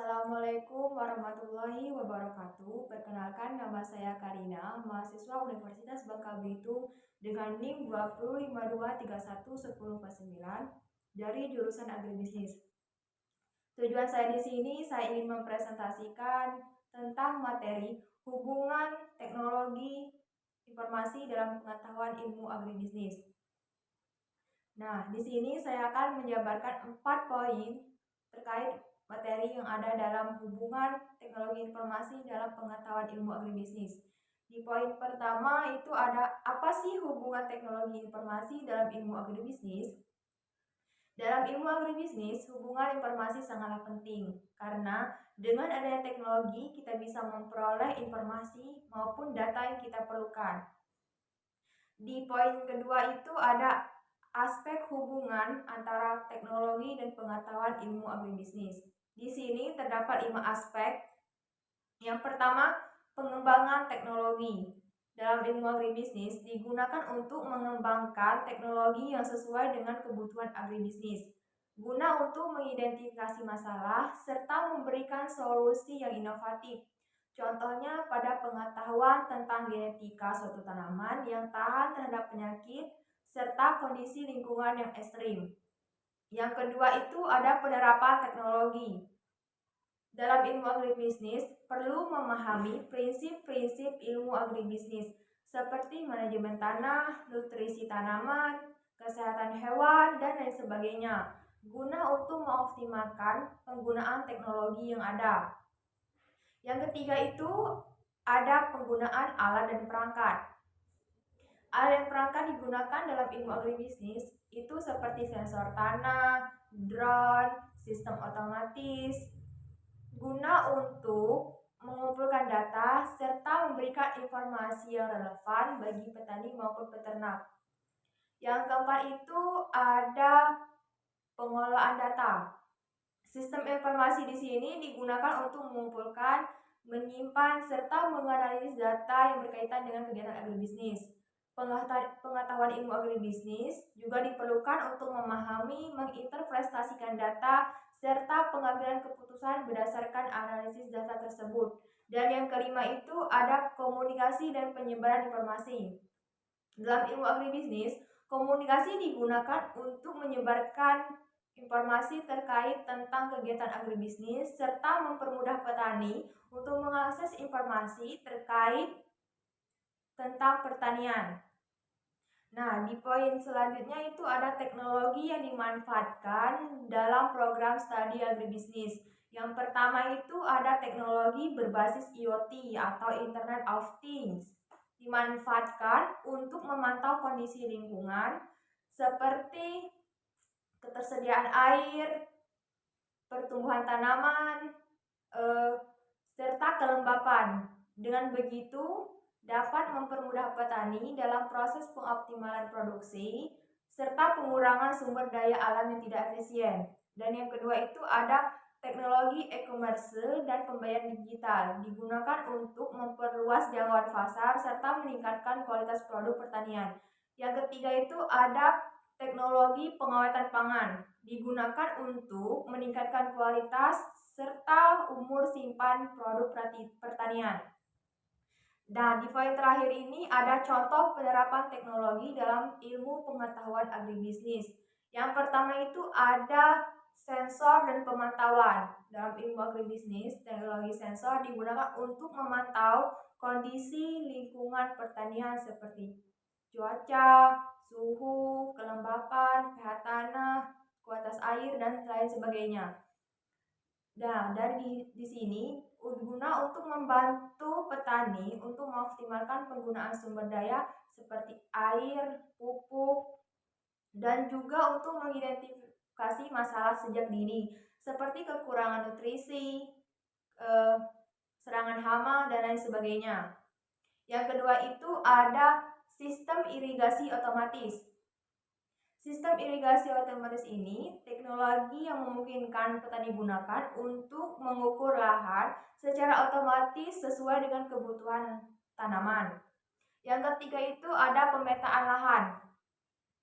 Assalamualaikum warahmatullahi wabarakatuh. Perkenalkan, nama saya Karina, mahasiswa Universitas Bangka Belitung dengan NIM 205231109 dari jurusan Agribisnis. Tujuan saya di sini, saya ingin mempresentasikan tentang materi hubungan teknologi informasi dalam pengetahuan ilmu agribisnis. Nah, di sini saya akan menjabarkan 4 poin terkait materi yang ada dalam hubungan teknologi informasi dalam pengetahuan ilmu agribisnis. Di poin pertama itu ada apa sih hubungan teknologi informasi dalam ilmu agribisnis? Dalam ilmu agribisnis, hubungan informasi sangatlah penting karena dengan adanya teknologi kita bisa memperoleh informasi maupun data yang kita perlukan. Di poin kedua itu ada aspek hubungan antara teknologi dan pengetahuan ilmu agribisnis. Di sini terdapat 5 aspek. Yang pertama, pengembangan teknologi. Dalam ilmu agribisnis digunakan untuk mengembangkan teknologi yang sesuai dengan kebutuhan agribisnis, guna untuk mengidentifikasi masalah serta memberikan solusi yang inovatif. Contohnya pada pengetahuan tentang genetika suatu tanaman yang tahan terhadap penyakit serta kondisi lingkungan yang ekstrim. Yang kedua itu ada penerapan teknologi. Dalam ilmu agribisnis perlu memahami prinsip-prinsip ilmu agribisnis seperti manajemen tanah, nutrisi tanaman, kesehatan hewan, dan lain sebagainya, guna untuk mengoptimalkan penggunaan teknologi yang ada. Yang ketiga itu ada penggunaan alat dan perangkat. Alat dan perangkat digunakan dalam ilmu agribisnis itu seperti sensor tanah, drone, sistem otomatis, guna untuk mengumpulkan data serta memberikan informasi yang relevan bagi petani maupun peternak. Yang keempat itu ada pengolahan data. Sistem informasi di sini digunakan untuk mengumpulkan, menyimpan, serta menganalisis data yang berkaitan dengan kegiatan agribisnis. Pengetahuan ilmu agribisnis juga diperlukan untuk memahami, menginterpretasikan data, serta pengambilan keputusan berdasarkan analisis data tersebut. Dan yang kelima itu ada komunikasi dan penyebaran informasi. Dalam ilmu agribisnis, komunikasi digunakan untuk menyebarkan informasi terkait tentang kegiatan agribisnis serta mempermudah petani untuk mengakses informasi terkait tentang pertanian. Nah, di poin selanjutnya itu ada teknologi yang dimanfaatkan dalam program studi agribisnis. Yang pertama itu ada teknologi berbasis IoT atau Internet of Things. Dimanfaatkan untuk memantau kondisi lingkungan seperti ketersediaan air, pertumbuhan tanaman, serta kelembapan. Dengan begitu, dapat mempermudah petani dalam proses pengoptimalan produksi serta pengurangan sumber daya alam yang tidak efisien. Dan yang kedua itu ada teknologi e-commerce dan pembayaran digital, digunakan untuk memperluas jangkauan pasar serta meningkatkan kualitas produk pertanian. Yang ketiga itu ada teknologi pengawetan pangan, digunakan untuk meningkatkan kualitas serta umur simpan produk pertanian. Nah, di poin terakhir ini ada contoh penerapan teknologi dalam ilmu pengetahuan agribisnis. Yang pertama itu ada sensor dan pemantauan. Dalam ilmu agribisnis, teknologi sensor digunakan untuk memantau kondisi lingkungan pertanian seperti cuaca, suhu, kelembapan, pH tanah, kualitas air, dan lain sebagainya. Nah, dari di sini guna untuk membantu petani untuk mengoptimalkan penggunaan sumber daya seperti air, pupuk, dan juga untuk mengidentifikasi masalah sejak dini seperti kekurangan nutrisi, serangan hama, dan lain sebagainya. Yang kedua itu ada sistem irigasi otomatis. Sistem irigasi otomatis ini teknologi yang memungkinkan petani gunakan untuk mengukur lahan secara otomatis sesuai dengan kebutuhan tanaman. Yang ketiga itu ada pemetaan lahan.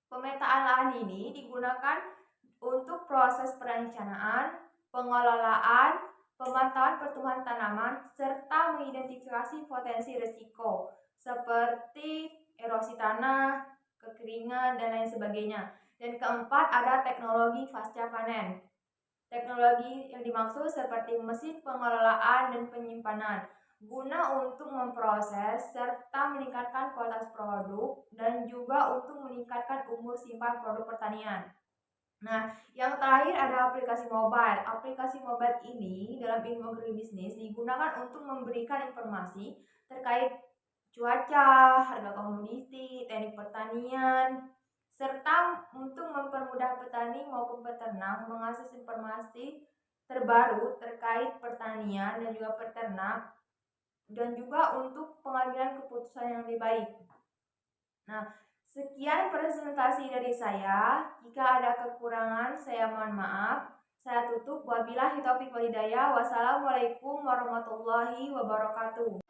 Pemetaan lahan ini digunakan untuk proses perencanaan, pengelolaan, pemantauan pertumbuhan tanaman, serta mengidentifikasi potensi risiko seperti erosi tanah, kekeringan, dan lain sebagainya. Dan keempat, ada teknologi pasca panen. Teknologi yang dimaksud seperti mesin pengelolaan dan penyimpanan, guna untuk memproses serta meningkatkan kualitas produk dan juga untuk meningkatkan umur simpan produk pertanian. Nah, yang terakhir ada aplikasi mobile. Aplikasi mobile ini dalam ilmu agribisnis digunakan untuk memberikan informasi terkait cuaca, harga komoditi, teknik pertanian, serta untuk mempermudah petani maupun peternak mengakses informasi terbaru terkait pertanian dan juga peternak, dan juga untuk pengambilan keputusan yang lebih baik. Nah, sekian presentasi dari saya. Jika ada kekurangan, saya mohon maaf. Saya tutup. Wabillahi taufiq wal hidayah. Wassalamualaikum warahmatullahi wabarakatuh.